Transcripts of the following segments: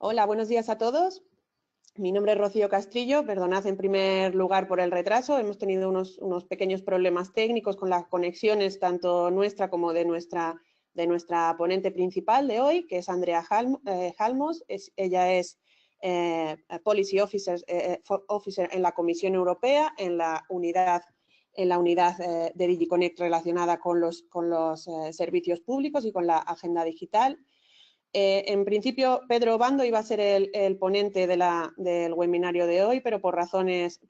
Hola, buenos días a todos. Mi nombre es Rocío Castrillo, perdonad en primer lugar por el retraso. Hemos tenido unos pequeños problemas técnicos con las conexiones, tanto nuestra como de nuestra ponente principal de hoy, que es Andrea Halmos. Ella es Policy Officer en la Comisión Europea, en la unidad de DigiConnect relacionada con los servicios públicos y con la agenda digital. En principio, Pedro Obando iba a ser el ponente del webinario de hoy, pero por razones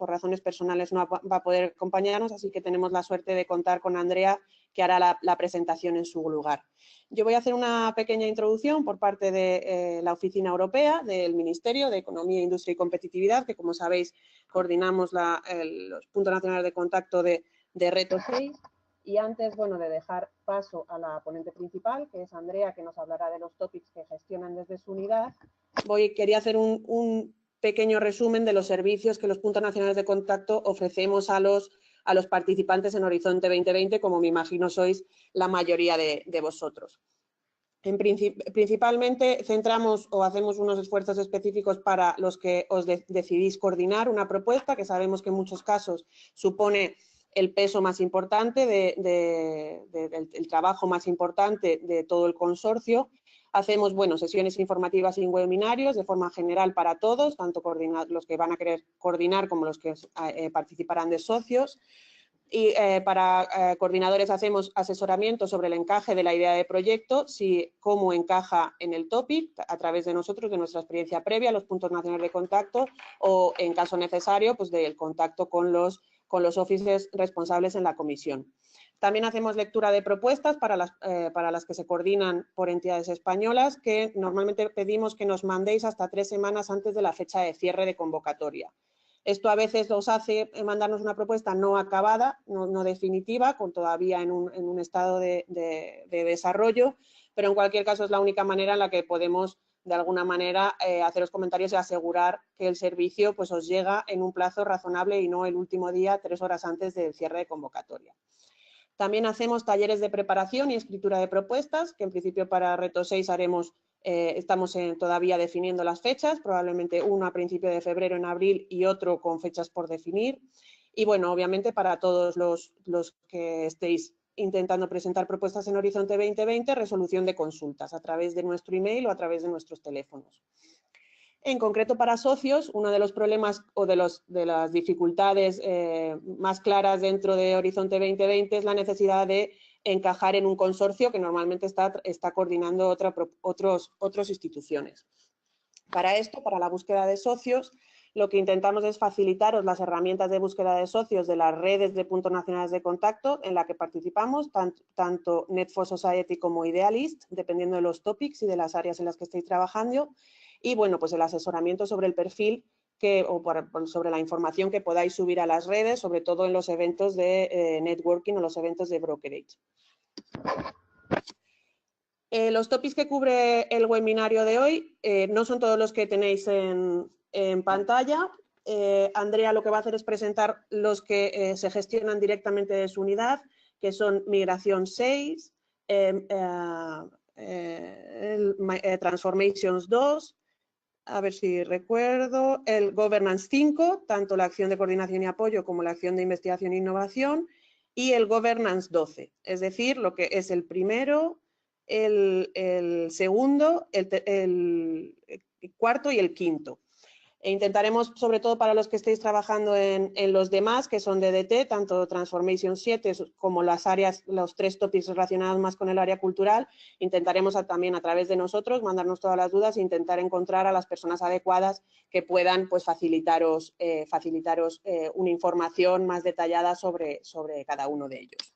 personales no va a poder acompañarnos, así que tenemos la suerte de contar con Andrea, que hará la presentación en su lugar. Yo voy a hacer una pequeña introducción por parte de la Oficina Europea del Ministerio de Economía, Industria y Competitividad, que como sabéis coordinamos los puntos nacionales de contacto de Reto 6. Y antes, bueno, de dejar paso a la ponente principal, que es Andrea, que nos hablará de los topics que gestionan desde su unidad, quería hacer un pequeño resumen de los servicios que los puntos nacionales de contacto ofrecemos a los participantes en Horizonte 2020, como me imagino sois la mayoría de vosotros. Principalmente centramos o hacemos unos esfuerzos específicos para los que os decidís coordinar una propuesta, que sabemos que en muchos casos supone el peso más importante del trabajo más importante de todo el consorcio. Hacemos, sesiones informativas y webinarios de forma general para todos, tanto los que van a querer coordinar como los que participarán de socios. Y para coordinadores hacemos asesoramiento sobre el encaje de la idea de proyecto, cómo encaja en el topic, a través de nosotros, de nuestra experiencia previa, los puntos nacionales de contacto, o en caso necesario, pues del contacto con los offices responsables en la comisión. También hacemos lectura de propuestas para las que se coordinan por entidades españolas, que normalmente pedimos que nos mandéis hasta 3 semanas antes de la fecha de cierre de convocatoria. Esto a veces os hace mandarnos una propuesta no acabada, no definitiva, todavía en un estado de desarrollo, pero en cualquier caso es la única manera en la que podemos, de alguna manera, haceros comentarios y asegurar que el servicio pues, os llega en un plazo razonable y no el último día, 3 horas antes del cierre de convocatoria. También hacemos talleres de preparación y escritura de propuestas, que en principio para Reto 6 haremos. Estamos todavía definiendo las fechas, probablemente uno a principio de febrero, en abril, y otro con fechas por definir. Y bueno, obviamente para todos los que estéis intentando presentar propuestas en Horizonte 2020, resolución de consultas a través de nuestro email o a través de nuestros teléfonos. En concreto para socios, uno de los problemas o de las dificultades más claras dentro de Horizonte 2020 es la necesidad de encajar en un consorcio que normalmente está coordinando otras instituciones. Para esto, para la búsqueda de socios, lo que intentamos es facilitaros las herramientas de búsqueda de socios de las redes de puntos nacionales de contacto en la que participamos, tanto Net for Society como Idealist, dependiendo de los topics y de las áreas en las que estéis trabajando. Y bueno, pues el asesoramiento sobre el perfil sobre la información que podáis subir a las redes, sobre todo en los eventos de networking o los eventos de brokerage. Los topics que cubre el webinario de hoy no son todos los que tenéis en pantalla. Andrea lo que va a hacer es presentar los que se gestionan directamente de su unidad, que son Migración 6, Transformations 2, a ver si recuerdo, el Governance 5, tanto la acción de coordinación y apoyo como la acción de investigación e innovación, y el Governance 12, es decir, lo que es el primero, el segundo, el cuarto y el quinto. Intentaremos, sobre todo para los que estéis trabajando en los demás, que son de DT, tanto Transformation 7 como las áreas, los 3 topics relacionados más con el área cultural, intentaremos también a través de nosotros mandarnos todas las dudas e intentar encontrar a las personas adecuadas que puedan pues, facilitaros una información más detallada sobre cada uno de ellos.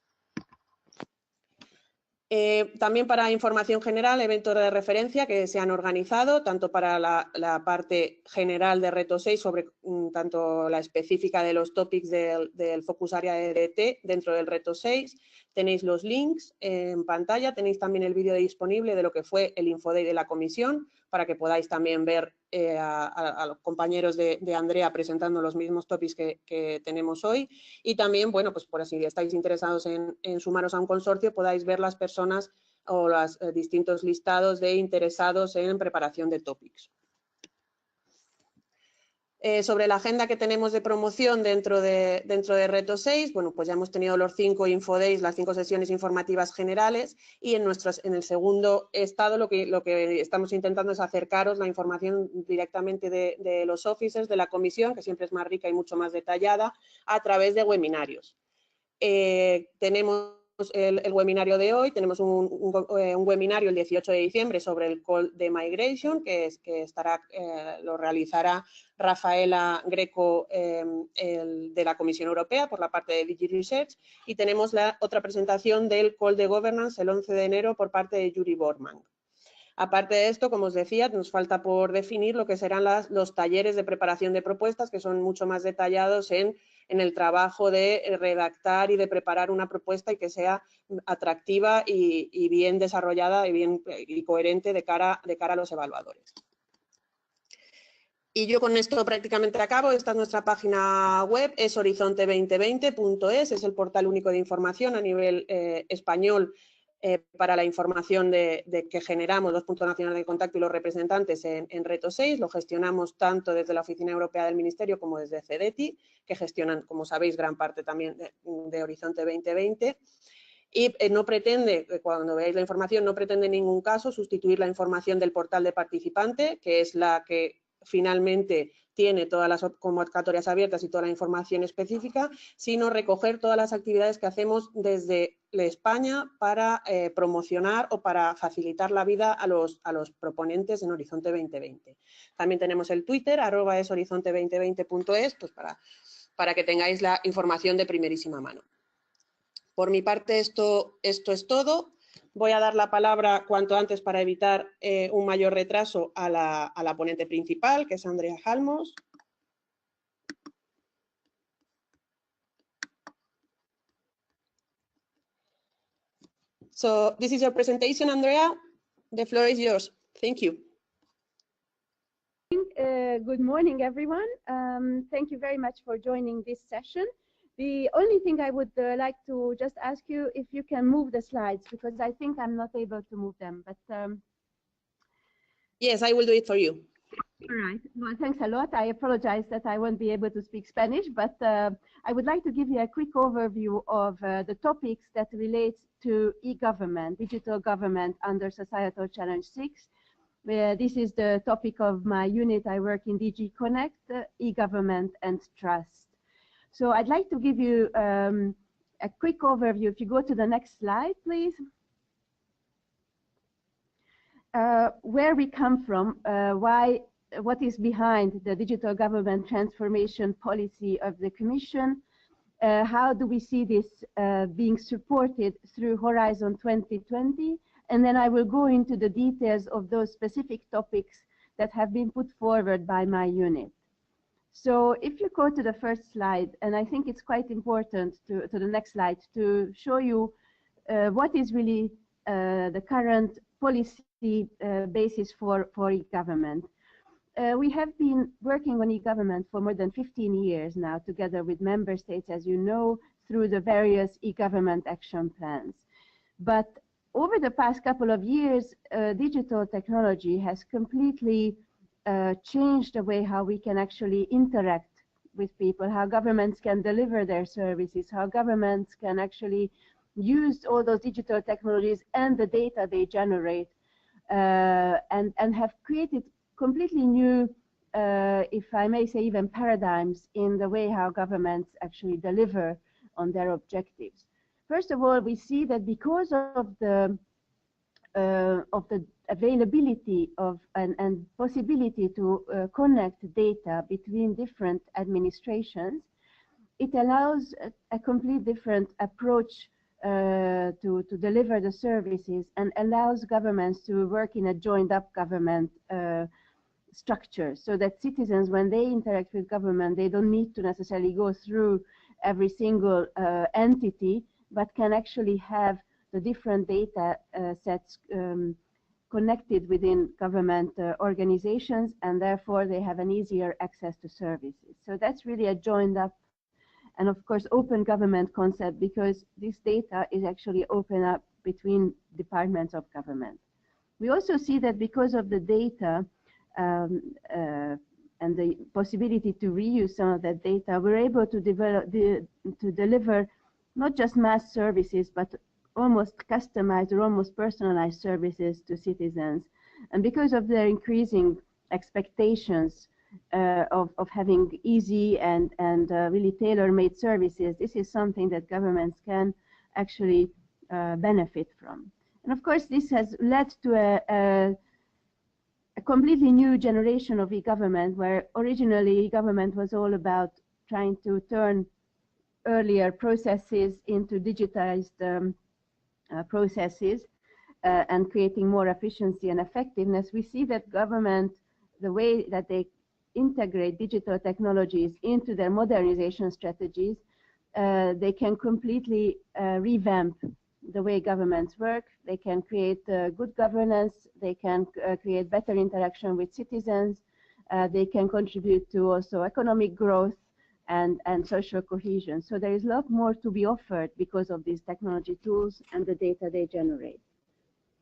También para información general, eventos de referencia que se han organizado, tanto para la parte general de Reto 6, sobre tanto la específica de los topics del Focus Area de DT dentro del Reto 6. Tenéis los links en pantalla, tenéis también el vídeo disponible de lo que fue el Infoday de la comisión, para que podáis también ver a los compañeros de Andrea presentando los mismos topics que tenemos hoy. Y también, bueno, pues por si estáis interesados en sumaros a un consorcio, podáis ver las personas o los distintos listados de interesados en preparación de topics. Sobre la agenda que tenemos de promoción dentro de Reto 6, bueno, pues ya hemos tenido los 5 Infodays, las 5 sesiones informativas generales, y en el segundo estado lo que estamos intentando es acercaros la información directamente de los officers de la comisión, que siempre es más rica y mucho más detallada, a través de webinarios. Tenemos el webinario de hoy, tenemos un webinario el 18 de diciembre sobre el call de migration, que lo realizará Rafaela Greco de la Comisión Europea por la parte de Digi Research, y tenemos la otra presentación del call de governance el 11 de enero por parte de Yuri Bormann. Aparte de esto, como os decía, nos falta por definir lo que serán los talleres de preparación de propuestas, que son mucho más detallados en el trabajo de redactar y de preparar una propuesta y que sea atractiva y bien desarrollada y coherente de cara a los evaluadores. Y yo con esto prácticamente acabo. Esta es nuestra página web, es horizonte2020.es, es el portal único de información a nivel español para la información que generamos los puntos nacionales de contacto y los representantes en Reto 6. Lo gestionamos tanto desde la Oficina Europea del Ministerio como desde CEDETI, que gestionan, como sabéis, gran parte también de Horizonte 2020. Y no pretende, cuando veáis la información, no pretende en ningún caso sustituir la información del portal de participante, que es la que finalmente tiene todas las convocatorias abiertas y toda la información específica, sino recoger todas las actividades que hacemos desde España para promocionar o para facilitar la vida a los proponentes en Horizonte 2020. También tenemos el Twitter, @horizonte2020.es, pues para que tengáis la información de primerísima mano. Por mi parte, esto es todo. Voy a dar la palabra cuanto antes para evitar un mayor retraso a la ponente principal, que es Andrea Halmos. So, this is your presentation, Andrea. The floor is yours. Thank you. Good morning, everyone. Thank you very much for joining this session. The only thing I would like to just ask you if you can move the slides, because I think I'm not able to move them. But yes, I will do it for you. All right. Well, thanks a lot. I apologize that I won't be able to speak Spanish, but I would like to give you a quick overview of the topics that relate to e-government, digital government under Societal Challenge 6. This is the topic of my unit. I work in DG Connect, e-government and trust. So I'd like to give you a quick overview. If you go to the next slide, please. Where we come from, what is behind the digital government transformation policy of the Commission, how do we see this being supported through Horizon 2020, and then I will go into the details of those specific topics that have been put forward by my unit. So if you go to the first slide, and I think it's quite important to the next slide to show you what is really the current policy basis for e-government. We have been working on e-government for more than 15 years now, together with member states, as you know, through the various e-government action plans. But over the past couple of years, digital technology has completely changed the way how we can actually interact with people, how governments can deliver their services, how governments can actually use all those digital technologies and the data they generate, and have created completely new, if I may say, even paradigms in the way how governments actually deliver on their objectives. First of all, we see that because of the availability of and possibility to connect data between different administrations, it allows a complete different approach to deliver the services, and allows governments to work in a joined-up government structure, so that citizens, when they interact with government, they don't need to necessarily go through every single entity, but can actually have the different data sets connected within government organizations, and therefore they have an easier access to services. So that's really a joined up and, of course, open government concept, because this data is actually open up between departments of government. We also see that because of the data and the possibility to reuse some of that data, we're able to deliver not just mass services, but almost customized or almost personalized services to citizens. And because of their increasing expectations of having easy and really tailor-made services, this is something that governments can actually benefit from. And of course, this has led to a completely new generation of e-government, where originally e-government was all about trying to turn earlier processes into digitized processes and creating more efficiency and effectiveness. We see that government, the way that they integrate digital technologies into their modernization strategies, they can completely revamp the way governments work. They can create good governance. They can create better interaction with citizens. They can contribute to also economic growth and social cohesion. So there is a lot more to be offered because of these technology tools and the data they generate.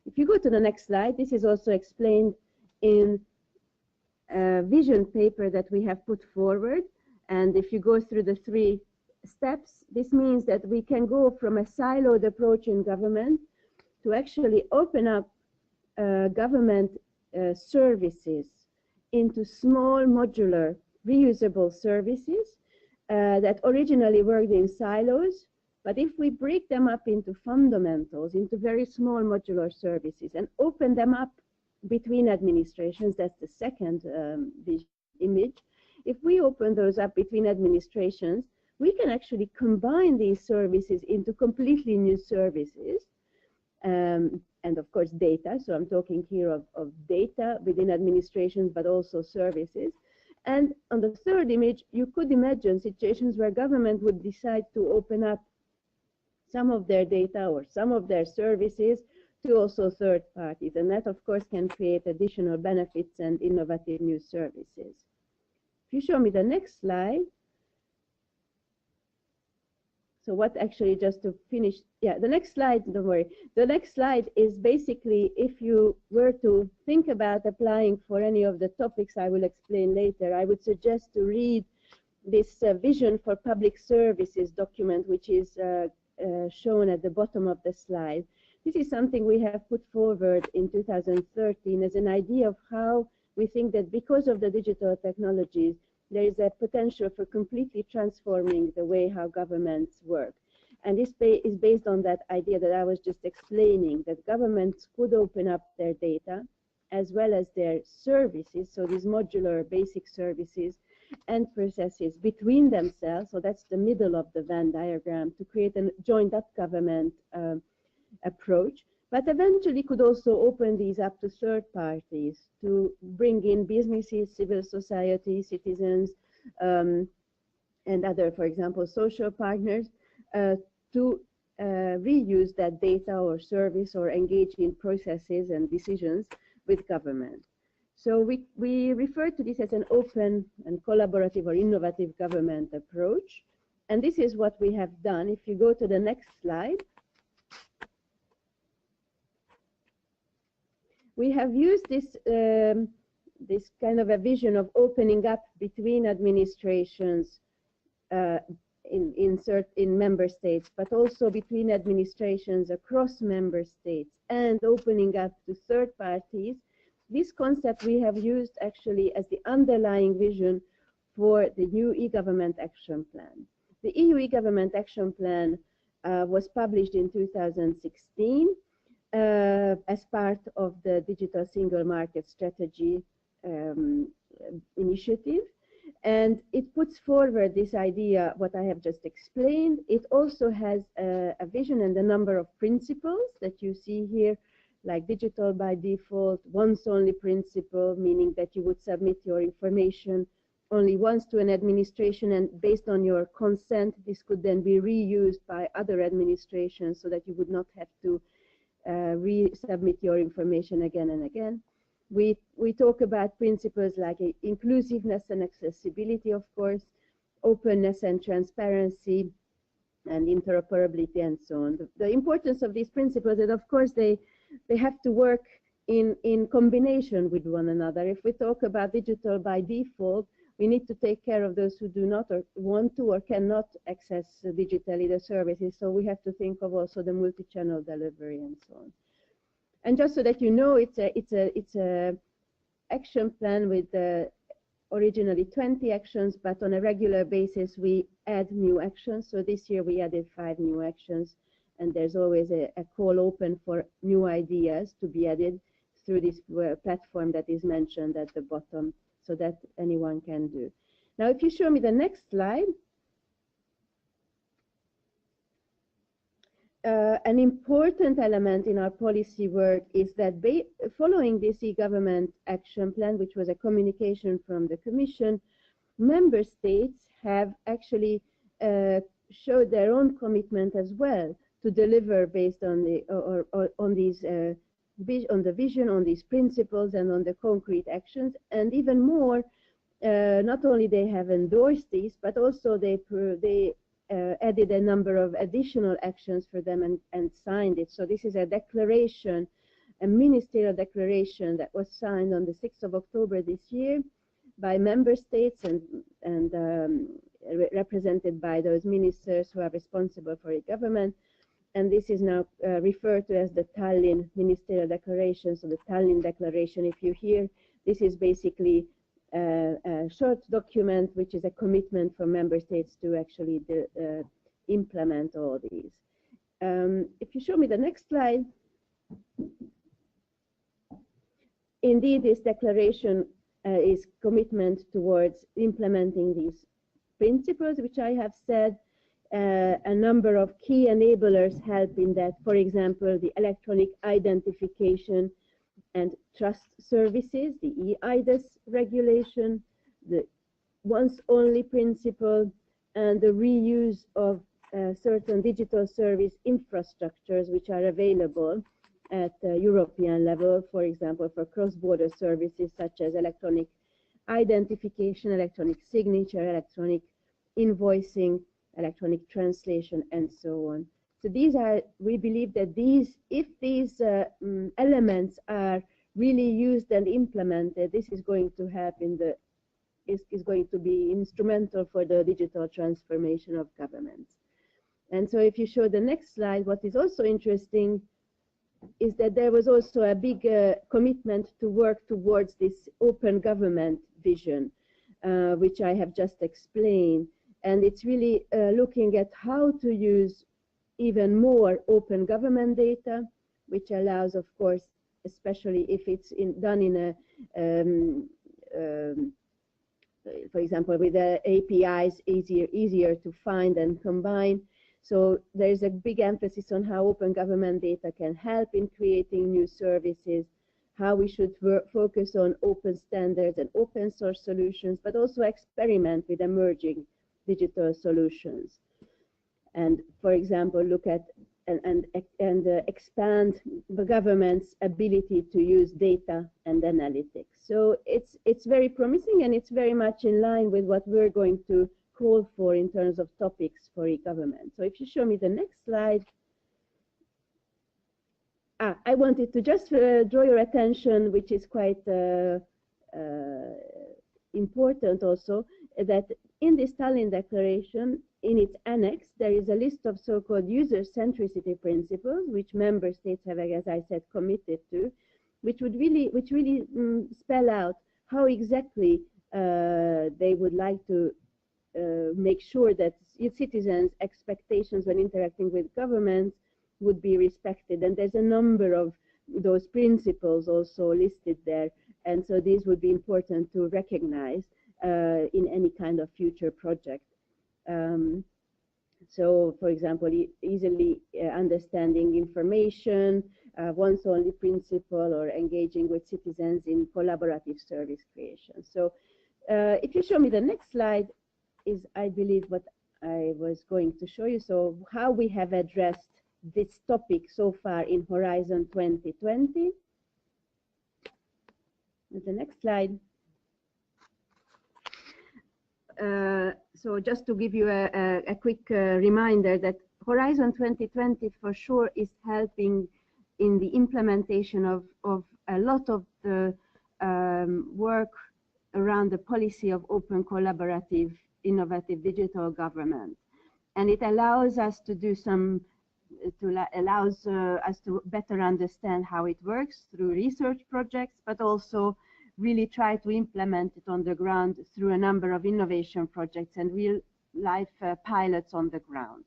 If you go to the next slide, this is also explained in a vision paper that we have put forward. And if you go through the 3 steps, this means that we can go from a siloed approach in government to actually open up government services into small, modular, reusable services that originally worked in silos. But if we break them up into fundamentals, into very small modular services, and open them up between administrations, that's the second image. If we open those up between administrations, we can actually combine these services into completely new services, and of course data. So I'm talking here of data within administrations, but also services. And on the third image, you could imagine situations where government would decide to open up some of their data or some of their services to also third parties. And that, of course, can create additional benefits and innovative new services. If you show me the next slide. So what actually, just to finish, yeah, the next slide, don't worry. The next slide is basically if you were to think about applying for any of the topics I will explain later, I would suggest to read this vision for public services document, which is shown at the bottom of the slide. This is something we have put forward in 2013 as an idea of how we think that because of the digital technologies, there is a potential for completely transforming the way how governments work. And this is based on that idea that I was just explaining, that governments could open up their data as well as their services, so these modular basic services and processes between themselves. So that's the middle of the Venn diagram, to create a joined up government approach, but eventually could also open these up to third parties to bring in businesses, civil society, citizens, and other, for example, social partners to reuse that data or service or engage in processes and decisions with government. So we refer to this as an open and collaborative or innovative government approach. And this is what we have done. If you go to the next slide, we have used this, this kind of a vision of opening up between administrations in member states, but also between administrations across member states and opening up to third parties. This concept we have used actually as the underlying vision for the new e-government action plan. The EU e-government action plan was published in 2016 as part of the Digital Single Market Strategy initiative. And it puts forward this idea, what I have just explained. It also has a vision and a number of principles that you see here, like digital by default, once only principle, meaning that you would submit your information only once to an administration, and based on your consent, this could then be reused by other administrations so that you would not have to resubmit your information again and again. We talk about principles like inclusiveness and accessibility, of course, openness and transparency, and interoperability, and so on. The importance of these principles is, of course, they have to work in combination with one another. If we talk about digital by default, we need to take care of those who do not or want to or cannot access digitally the services. So we have to think of also the multi-channel delivery and so on. And just so that you know, it's a action plan with originally 20 actions, but on a regular basis we add new actions. So this year we added 5 new actions, and there's always a call open for new ideas to be added through this platform that is mentioned at the bottom, so that anyone can do. Now, if you show me the next slide, an important element in our policy work is that following this e-government action plan, which was a communication from the Commission, member states have actually showed their own commitment as well to deliver based on the on the vision, on these principles, and on the concrete actions. And even more, not only they have endorsed these, but also they added a number of additional actions for them and signed it. So this is a declaration, a ministerial declaration that was signed on the 6th of October this year by member states and represented by those ministers who are responsible for e-government. And this is now referred to as the Tallinn Ministerial Declaration. So the Tallinn Declaration, if you hear, this is basically a short document which is a commitment from member states to actually implement all these. If you show me the next slide, indeed this declaration is commitment towards implementing these principles, which I have said. A number of key enablers help in that. For example, the electronic identification and trust services, the e-IDAS regulation, the once-only principle, and the reuse of certain digital service infrastructures which are available at the European level, for example, for cross-border services such as electronic identification, electronic signature, electronic invoicing, electronic translation, and so on. So these are, we believe that if these elements are really used and implemented, this is going to help is going to be instrumental for the digital transformation of governments. And so if you show the next slide, what is also interesting is that there was also a big commitment to work towards this open government vision, which I have just explained. And it's really looking at how to use even more open government data, which allows, of course, especially if it's done in a, for example, with the APIs, easier to find and combine. So there's a big emphasis on how open government data can help in creating new services, how we should focus on open standards and open source solutions, but also experiment with emerging digital solutions. And for example, look at and expand the government's ability to use data and analytics. So it's very promising, and it's very much in line with what we're going to call for in terms of topics for e-government. So if you show me the next slide. I wanted to just draw your attention, which is quite important also, that in this Tallinn Declaration, in its annex, there is a list of so-called user centricity principles, which member states have, as I said, committed to, which really spell out how exactly they would like to make sure that citizens' expectations when interacting with governments would be respected. And there's a number of those principles also listed there. And so these would be important to recognize in any kind of future project. So, for example, easily understanding information, once only principle, or engaging with citizens in collaborative service creation. So if you show me the next slide is, I believe, what I was going to show you. So how we have addressed this topic so far in Horizon 2020. The next slide. So just to give you a quick reminder that Horizon 2020 for sure is helping in the implementation of a lot of the work around the policy of open, collaborative, innovative digital government. And it allows us to do allows us to better understand how it works through research projects, but also really try to implement it on the ground through a number of innovation projects and real-life pilots on the ground.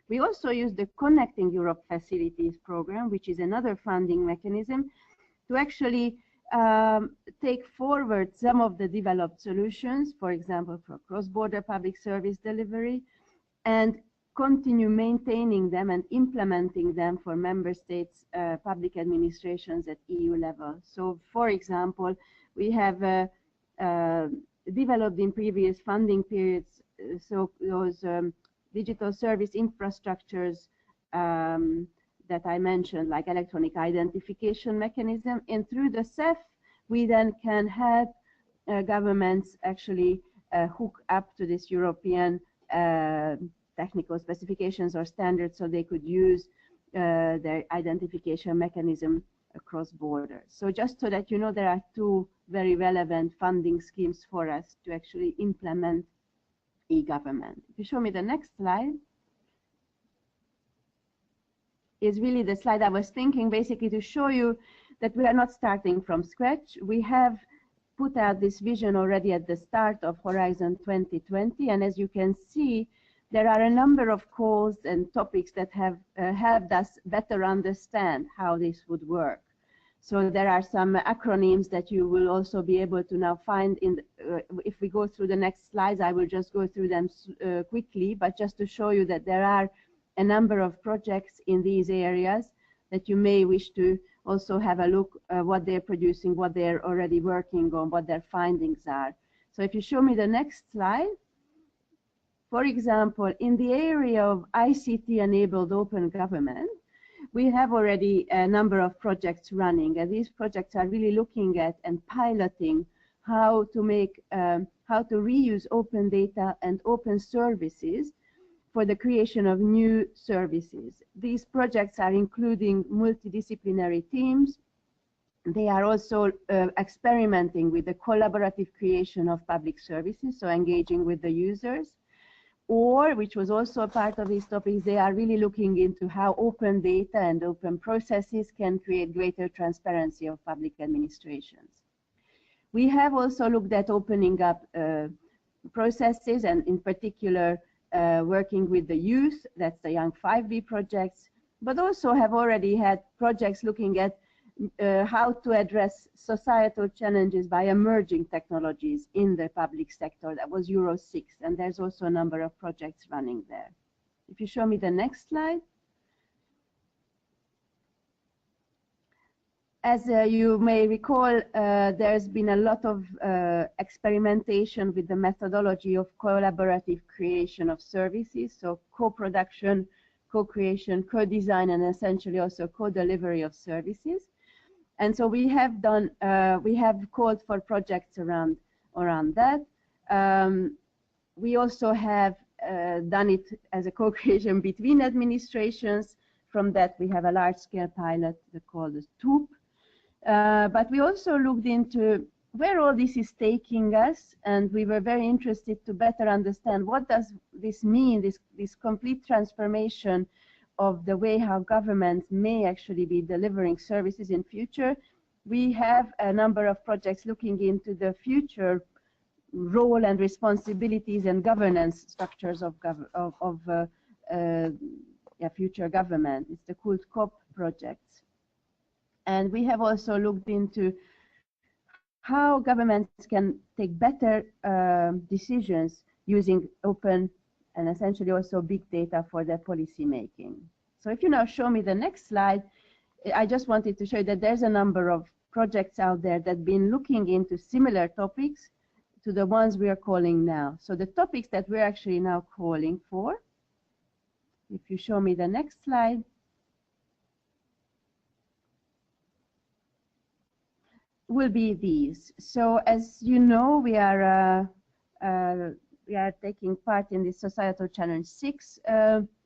We also use the Connecting Europe Facilities program, which is another funding mechanism, to actually take forward some of the developed solutions, for example, for cross-border public service delivery, and continue maintaining them and implementing them for member states' public administrations at EU level. So, for example, we have developed in previous funding periods so those digital service infrastructures that I mentioned, like electronic identification mechanism, and through the CEF we then can help governments actually hook up to this European technical specifications or standards, so they could use their identification mechanism across borders. So just so that you know, there are two very relevant funding schemes for us to actually implement e-government. If you show me the next slide, is really the slide I was thinking basically to show you that we are not starting from scratch. We have put out this vision already at the start of Horizon 2020, and as you can see, there are a number of calls and topics that have helped us better understand how this would work. So there are some acronyms that you will also be able to now find in, if we go through the next slides, I will just go through them quickly, but just to show you that there are a number of projects in these areas that you may wish to also have a look at what they're producing, what they're already working on, what their findings are. So if you show me the next slide, for example, in the area of ICT-enabled open government, we have already a number of projects running, and these projects are really looking at and piloting how to make, how to reuse open data and open services for the creation of new services. These projects are including multidisciplinary teams. They are also experimenting with the collaborative creation of public services, so engaging with the users. Or, which was also a part of these topics, they are really looking into how open data and open processes can create greater transparency of public administrations. We have also looked at opening up processes, and in particular working with the youth, that's the Young 5B projects, but also have already had projects looking at how to address societal challenges by emerging technologies in the public sector. That was Euro 6, and there's also a number of projects running there. If you show me the next slide. As you may recall, there's been a lot of experimentation with the methodology of collaborative creation of services, so co-production, co-creation, co-design, and essentially also co-delivery of services. And so we have done, we have called for projects around that. We also have done it as a co-creation between administrations. From that, we have a large-scale pilot called the TOOP. But we also looked into where all this is taking us, and we were very interested to better understand what does this mean, this complete transformation of the way how governments may actually be delivering services in future. We have a number of projects looking into the future role and responsibilities and governance structures of future government. It's the CULT-COP projects. And we have also looked into how governments can take better decisions using open and essentially also big data for their policy making. So if you now show me the next slide, I just wanted to show you that there's a number of projects out there that have been looking into similar topics to the ones we are calling now. So the topics that we're actually now calling for, if you show me the next slide, will be these. So as you know, we are taking part in the Societal Challenge 6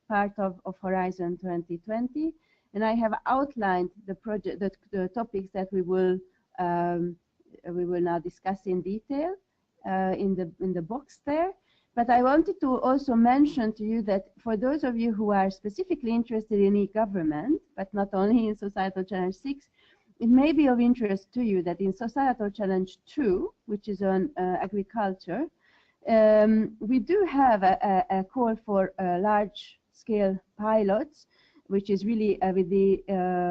part of Horizon 2020, And I have outlined the project, the topics that we will now discuss in detail in the box there. But I wanted to also mention to you that for those of you who are specifically interested in e-government, but not only in Societal Challenge 6, it may be of interest to you that in Societal Challenge 2, which is on agriculture, we do have a call for large-scale pilots, which is really with the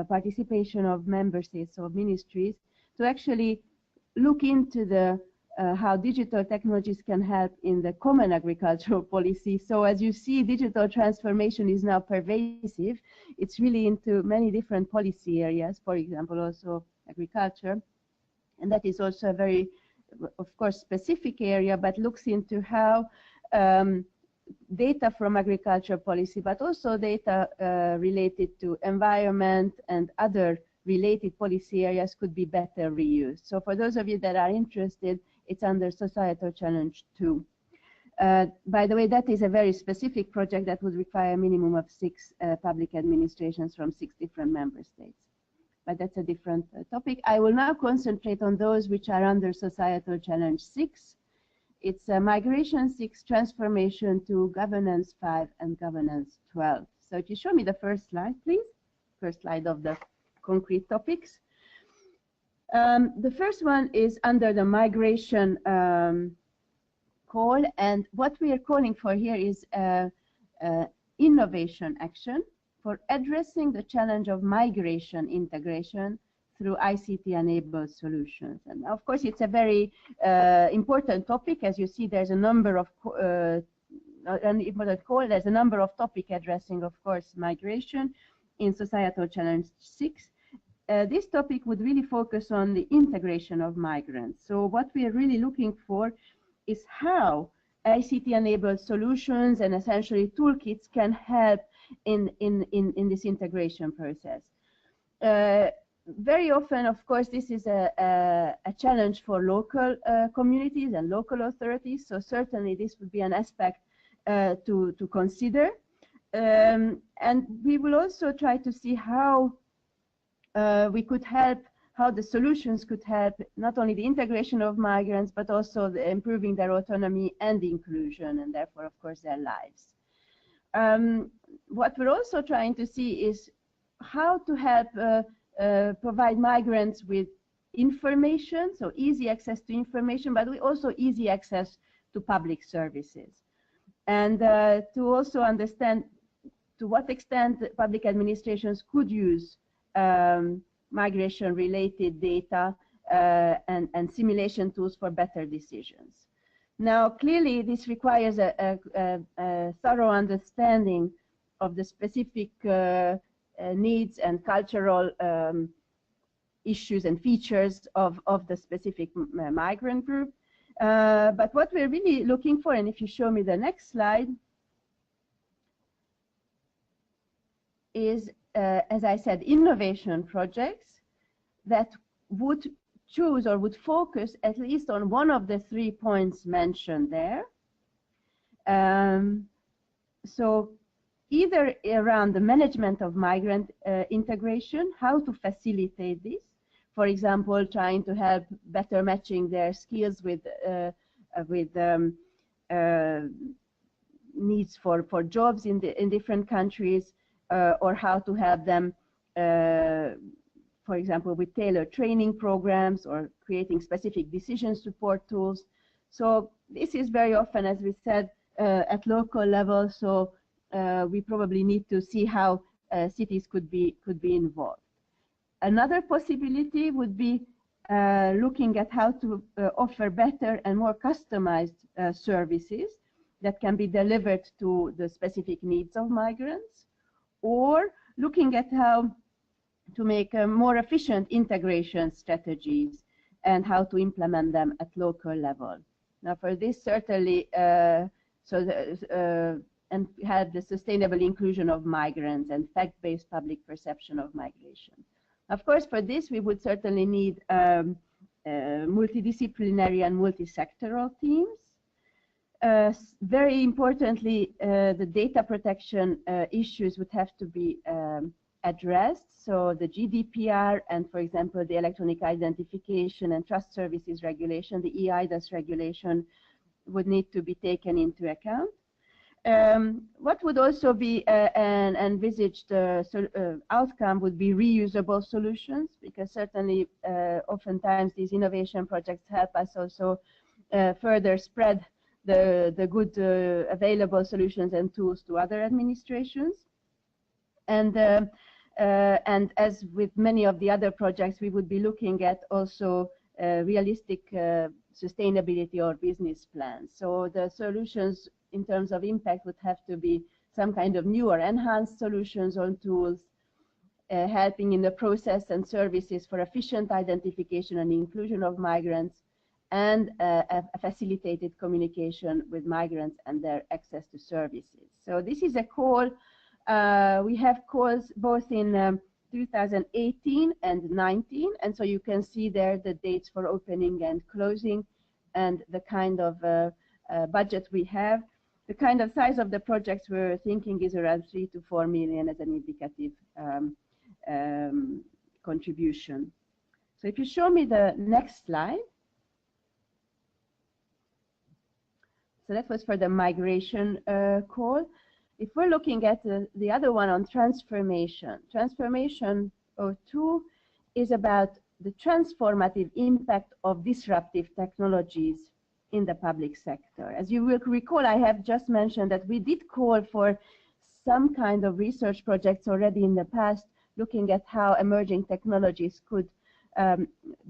participation of member states or ministries, to actually look into the how digital technologies can help in the common agricultural policy. So as you see, digital transformation is now pervasive. It's really into many different policy areas, for example, also agriculture. And that is also a very, of course, specific area, but looks into how data from agriculture policy, but also data related to environment and other related policy areas could be better reused. So for those of you that are interested, it's under Societal Challenge 2. By the way, that is a very specific project that would require a minimum of 6 public administrations from 6 different member states. But that's a different topic. I will now concentrate on those which are under Societal Challenge 6. It's Migration 6, Transformation 2, Governance 5, and Governance 12. So if you show me the first slide, please. First slide of the concrete topics. The first one is under the migration call, and what we are calling for here is innovation action for addressing the challenge of migration integration through ICT-enabled solutions. And of course, it's a very important topic. As you see, there's a number of there's a number of topics addressing, of course, migration in Societal Challenge 6. This topic would really focus on the integration of migrants. So what we are really looking for is how ICT-enabled solutions and essentially toolkits can help in this integration process. Very often, of course, this is a challenge for local communities and local authorities. So certainly this would be an aspect to consider. And we will also try to see how we could help, how the solutions could help not only the integration of migrants, but also improving their autonomy and inclusion, and therefore, of course, their lives. What we're also trying to see is how to help provide migrants with information, so easy access to information, but also easy access to public services. And to also understand to what extent public administrations could use migration-related data and simulation tools for better decisions. Now, clearly, this requires a thorough understanding of the specific needs and cultural issues and features of the specific migrant group. But what we're really looking for, and if you show me the next slide, is, as I said, innovation projects that would choose or would focus at least on one of the 3 points mentioned there. So either around the management of migrant integration, how to facilitate this, for example, trying to help better matching their skills with needs for jobs in different countries, or how to help them, for example, with tailored training programs or creating specific decision support tools. So this is very often, as we said, at local level. So we probably need to see how cities could be involved. Another possibility would be looking at how to offer better and more customized services that can be delivered to the specific needs of migrants, or looking at how to make more efficient integration strategies and how to implement them at local level. Now, for this, certainly, and have the sustainable inclusion of migrants and fact-based public perception of migration. Of course, for this, we would certainly need multidisciplinary and multi-sectoral teams. Very importantly, the data protection issues would have to be addressed. So the GDPR and, for example, the Electronic Identification and Trust Services Regulation, the eIDAS regulation, would need to be taken into account. What would also be an envisaged outcome would be reusable solutions, because certainly oftentimes these innovation projects help us also further spread the good available solutions and tools to other administrations. And as with many of the other projects, we would be looking at also realistic sustainability or business plans. So the solutions in terms of impact would have to be some kind of new or enhanced solutions or tools, helping in the process and services for efficient identification and inclusion of migrants, and a facilitated communication with migrants and their access to services. So this is a call. We have calls both in 2018 and 19, and so you can see there the dates for opening and closing and the kind of budget we have. The kind of size of the projects we're thinking is around 3 to 4 million as an indicative contribution. So if you show me the next slide. So that was for the migration call. If we're looking at the other one on transformation, Transformation 02 is about the transformative impact of disruptive technologies in the public sector. As you will recall, I have just mentioned that we did call for some kind of research projects already in the past, looking at how emerging technologies could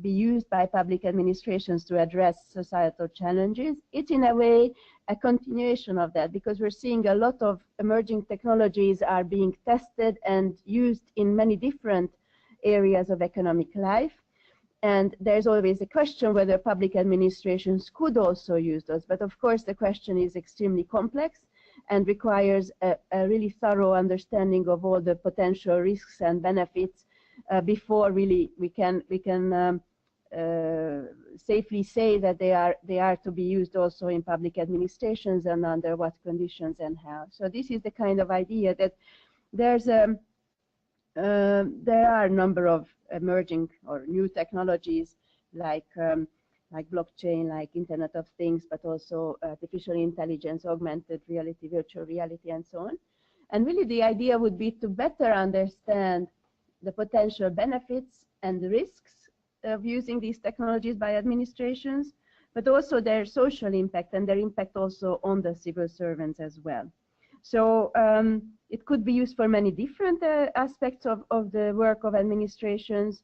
be used by public administrations to address societal challenges. It's in a way a continuation of that, because we're seeing a lot of emerging technologies are being tested and used in many different areas of economic life. And there's always a question whether public administrations could also use those. But of course, the question is extremely complex and requires a really thorough understanding of all the potential risks and benefits before really we can safely say that they are to be used also in public administrations, and under what conditions and how. So this is the kind of idea that there's there are a number of emerging or new technologies like blockchain, like Internet of Things, but also artificial intelligence, augmented reality, virtual reality, and so on. And really the idea would be to better understand the potential benefits and the risks of using these technologies by administrations, but also their social impact and their impact also on the civil servants as well. So it could be used for many different aspects of the work of administrations,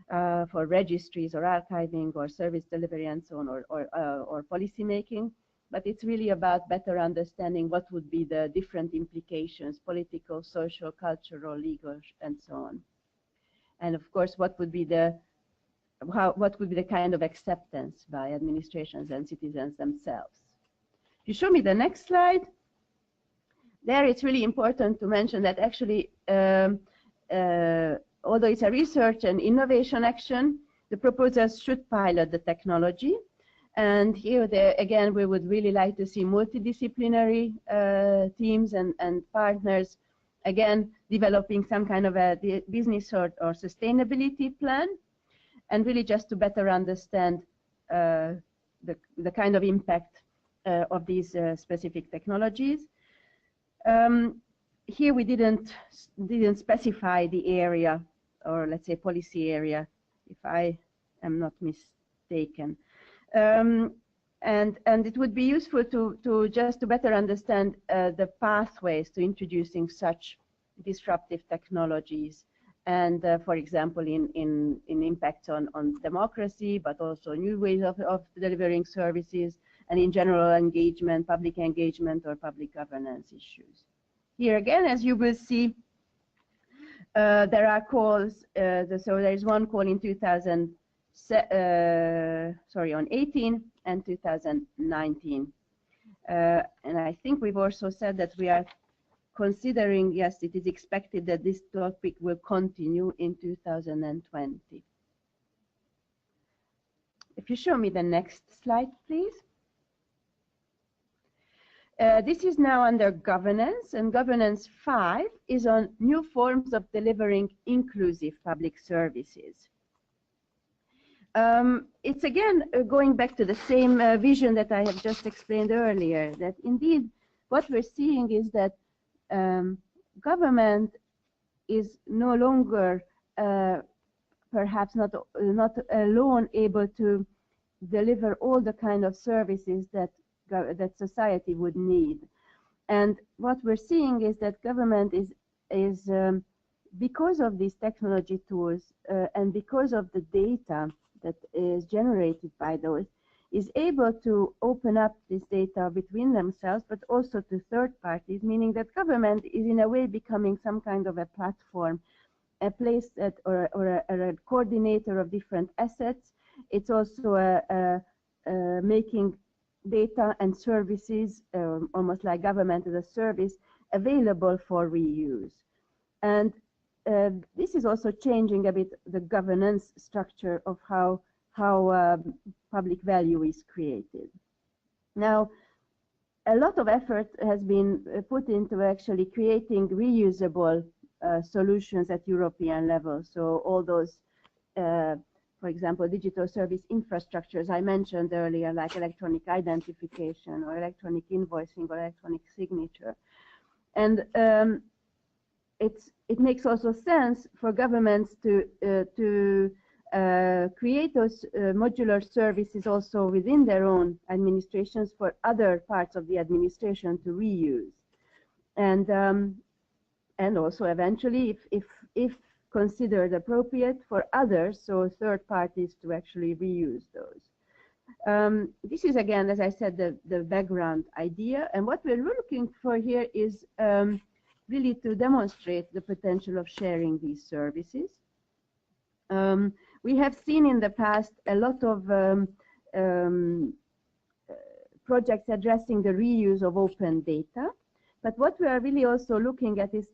for registries or archiving or service delivery and so on, or policy making. But it's really about better understanding what would be the different implications, political, social, cultural, legal, and so on. And of course, what would be the kind of acceptance by administrations and citizens themselves. If you show me the next slide, there it's really important to mention that actually, although it's a research and innovation action, the proposals should pilot the technology. And here, again, we would really like to see multidisciplinary teams and partners, again, developing some kind of a business or sustainability plan, and really just to better understand the kind of impact of these specific technologies. Here we didn't specify the area, or let's say policy area, if I am not mistaken. And it would be useful to just to better understand the pathways to introducing such disruptive technologies, and for example in impacts on democracy, but also new ways of delivering services, and in general engagement, public engagement, or public governance issues. Here again, as you will see, there are calls. So there is one call in 2018 and 2019, and I think we've also said that we are considering, yes, it is expected that this topic will continue in 2020. If you show me the next slide, please. This is now under governance, and governance 5 is on new forms of delivering inclusive public services. It's again going back to the same vision that I have just explained earlier, that indeed what we're seeing is that government is no longer perhaps not alone able to deliver all the kind of services that society would need. And what we're seeing is that government is because of these technology tools and because of the data that is generated by those, is able to open up this data between themselves, but also to third parties, meaning that government is in a way becoming some kind of a platform, a place that, or a coordinator of different assets. It's also making data and services, almost like government as a service, available for reuse. And this is also changing a bit the governance structure of how public value is created. Now, a lot of effort has been put into actually creating reusable solutions at European level. So all those, for example, digital service infrastructures I mentioned earlier, like electronic identification or electronic invoicing or electronic signature. And it makes also sense for governments to create those modular services also within their own administrations for other parts of the administration to reuse, and also eventually, if considered appropriate, for others, so third parties, to actually reuse those. This is again, as I said, the background idea, and what we're looking for here is really to demonstrate the potential of sharing these services. We have seen in the past a lot of projects addressing the reuse of open data, but what we are really also looking at is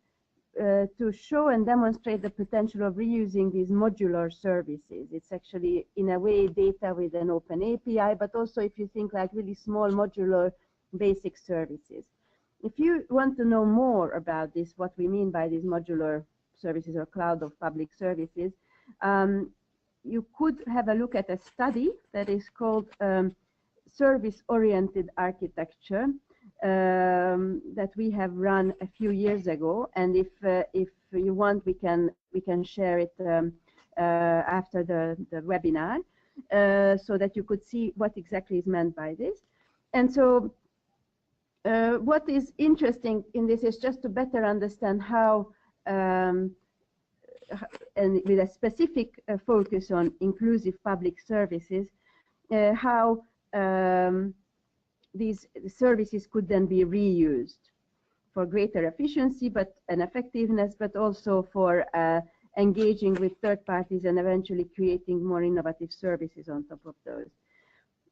to show and demonstrate the potential of reusing these modular services. It's actually, in a way, data with an open API, but also if you think like really small modular basic services. If you want to know more about this, what we mean by these modular services or cloud of public services, you could have a look at a study that is called Service-Oriented Architecture that we have run a few years ago, and if you want, we can share it after the webinar, so that you could see what exactly is meant by this. And so what is interesting in this is just to better understand how, and with a specific focus on inclusive public services, how these services could then be reused for greater efficiency and effectiveness, but also for engaging with third parties and eventually creating more innovative services on top of those.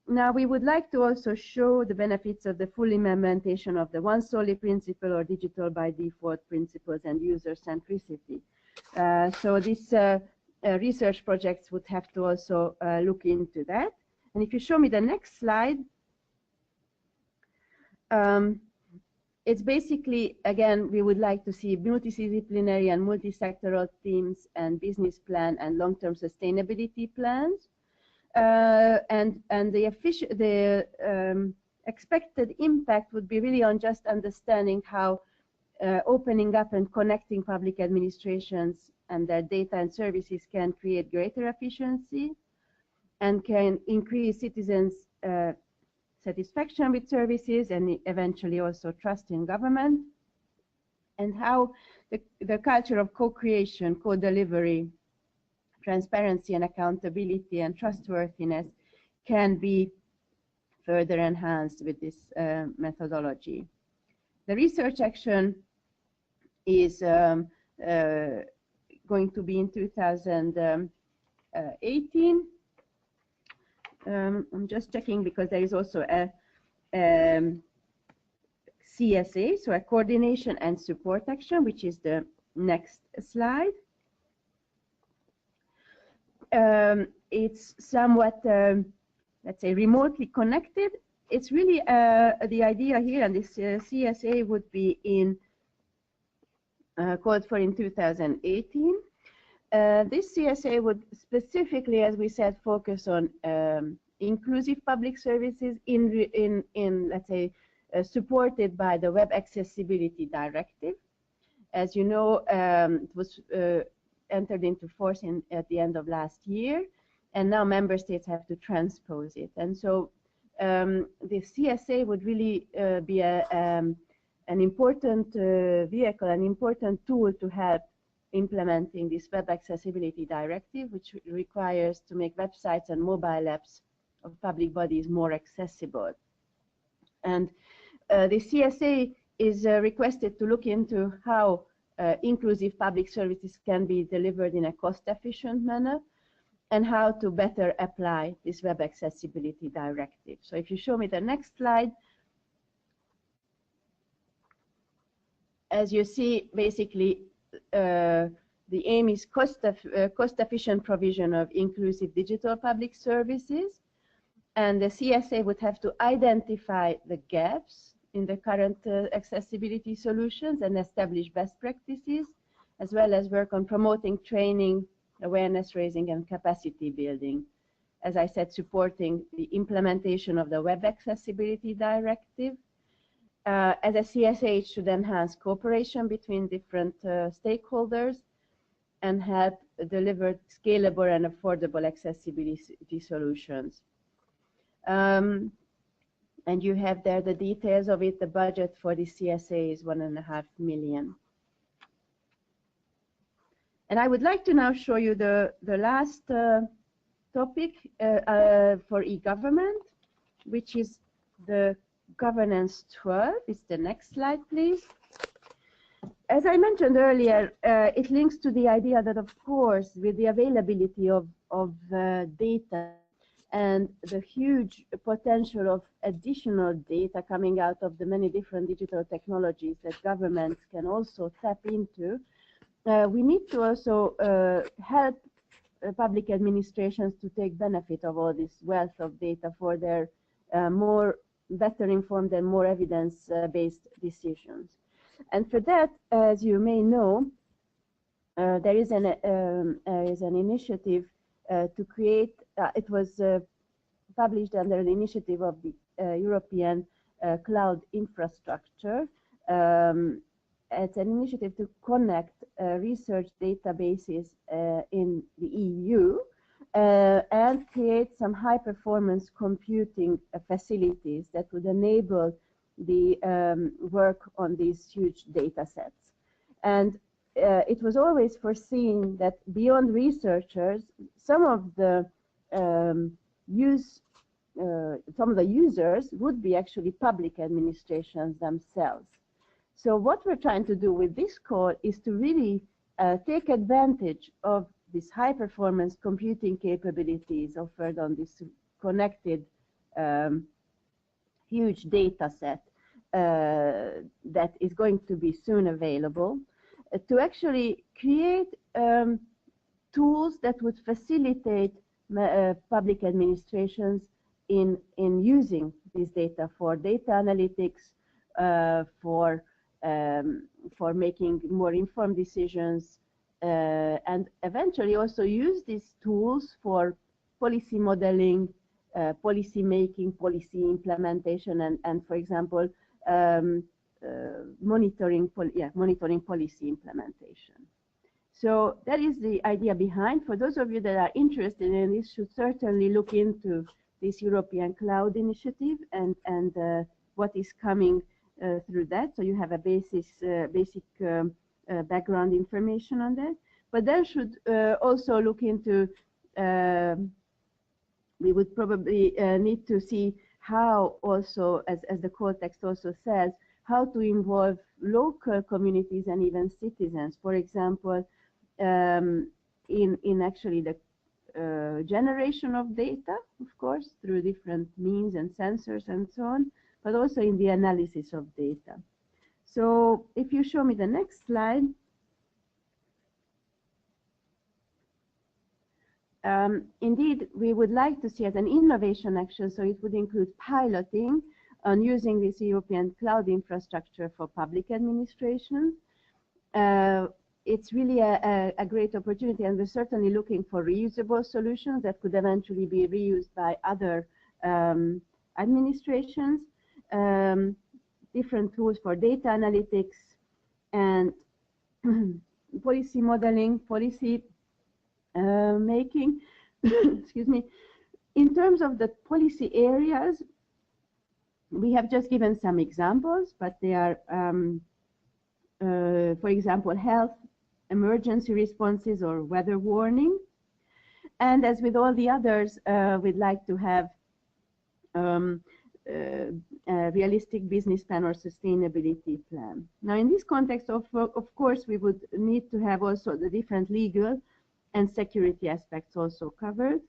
Now, we would like to also show the benefits of the full implementation of the one solely principle or digital by default principles and user centricity. So these research projects would have to also look into that. And if you show me the next slide, it's basically, again, we would like to see multidisciplinary and multi-sectoral teams and business plan and long-term sustainability plans. And the expected impact would be really on just understanding how opening up and connecting public administrations and their data and services can create greater efficiency and can increase citizens' satisfaction with services and eventually also trust in government, and how the culture of co-creation, co-delivery, transparency and accountability and trustworthiness can be further enhanced with this methodology. The research action is going to be in 2018. I'm just checking because there is also a CSA, so a coordination and support action, which is the next slide. It's somewhat, let's say, remotely connected it's really the idea here, and this CSA would be in called for in 2018. This CSA would specifically, as we said, focus on inclusive public services in let's say, supported by the Web Accessibility Directive. As you know, it was entered into force at the end of last year, and now member states have to transpose it. And so the CSA would really be an important vehicle, an important tool to help implementing this Web Accessibility Directive, which requires to make websites and mobile apps of public bodies more accessible. And the CSA is requested to look into how inclusive public services can be delivered in a cost-efficient manner, and how to better apply this Web Accessibility Directive. So if you show me the next slide, as you see, basically, the aim is cost-efficient provision of inclusive digital public services, and the CSA would have to identify the gaps in the current accessibility solutions and establish best practices, as well as work on promoting training, awareness raising, and capacity building. As I said, supporting the implementation of the Web Accessibility Directive. As a CSA, it should enhance cooperation between different stakeholders and help deliver scalable and affordable accessibility solutions. And you have there the details of it. The budget for the CSA is $1.5 million. And I would like to now show you the last topic for e-government, which is the Governance 12. It's the next slide, please. As I mentioned earlier, it links to the idea that, of course, with the availability of data and the huge potential of additional data coming out of the many different digital technologies that governments can also tap into, we need to also help public administrations to take benefit of all this wealth of data for their better informed and more evidence-based decisions. And for that, as you may know, there is an initiative to create, it was published under the initiative of the European Cloud Infrastructure. It's an initiative to connect research databases in the EU and create some high-performance computing facilities that would enable the work on these huge data sets. And it was always foreseen that beyond researchers, some of the users would be actually public administrations themselves. So what we're trying to do with this call is to really take advantage of these high-performance computing capabilities offered on this connected huge data set that is going to be soon available, to actually create tools that would facilitate public administrations in using this data for data analytics, for making more informed decisions, and eventually also use these tools for policy modeling, policy making, policy implementation, and for example, monitoring policy implementation. So that is the idea behind. For those of you that are interested in this, should certainly look into this European Cloud Initiative and what is coming through that. So you have a basic background information on that. But then should also look into, we would probably need to see how also, as the core text also says, how to involve local communities and even citizens. For example, in actually the generation of data, of course, through different means and sensors and so on, but also in the analysis of data. So if you show me the next slide, Indeed, we would like to see as an innovation action, so it would include piloting on using this European cloud infrastructure for public administration. It's really a great opportunity, and we're certainly looking for reusable solutions that could eventually be reused by other administrations, different tools for data analytics and policy modeling, policy making. Excuse me. In terms of the policy areas, we have just given some examples, but they are, for example, health, emergency responses, or weather warning. And as with all the others, we'd like to have a realistic business plan or sustainability plan. Now, in this context, of course, we would need to have also the different legal and security aspects also covered,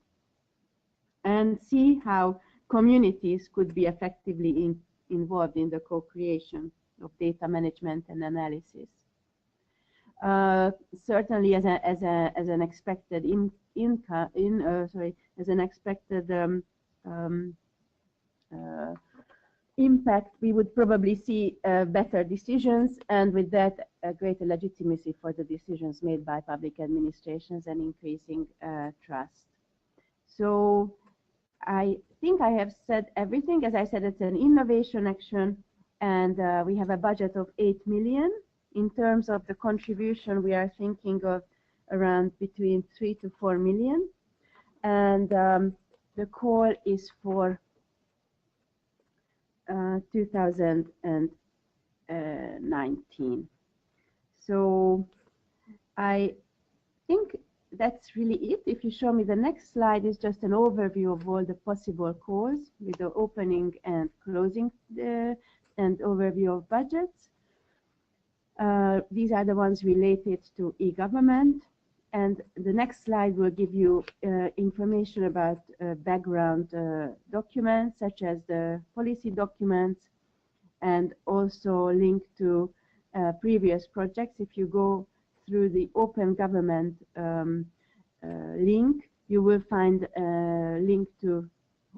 and see how communities could be effectively involved in the co-creation of data management and analysis. Certainly, as an expected impact, we would probably see better decisions, and with that, a greater legitimacy for the decisions made by public administrations and increasing trust. So I think I have said everything. As I said, it's an innovation action, and we have a budget of 8 million. In terms of the contribution, we are thinking of around between 3 to 4 million. And the call is for 2019. So I think that's really it. If you show me the next slide, is just an overview of all the possible calls with the opening and closing and overview of budgets. These are the ones related to e-government, and the next slide will give you information about background documents such as the policy documents, and also link to previous projects. If you go through the Open Government link, you will find a link to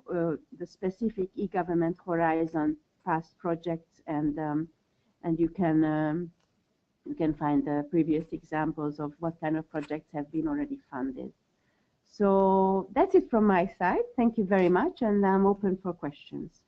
the specific e-government horizon past projects, and you can find the previous examples of what kind of projects have been already funded. So that's it from my side. Thank you very much, and I'm open for questions.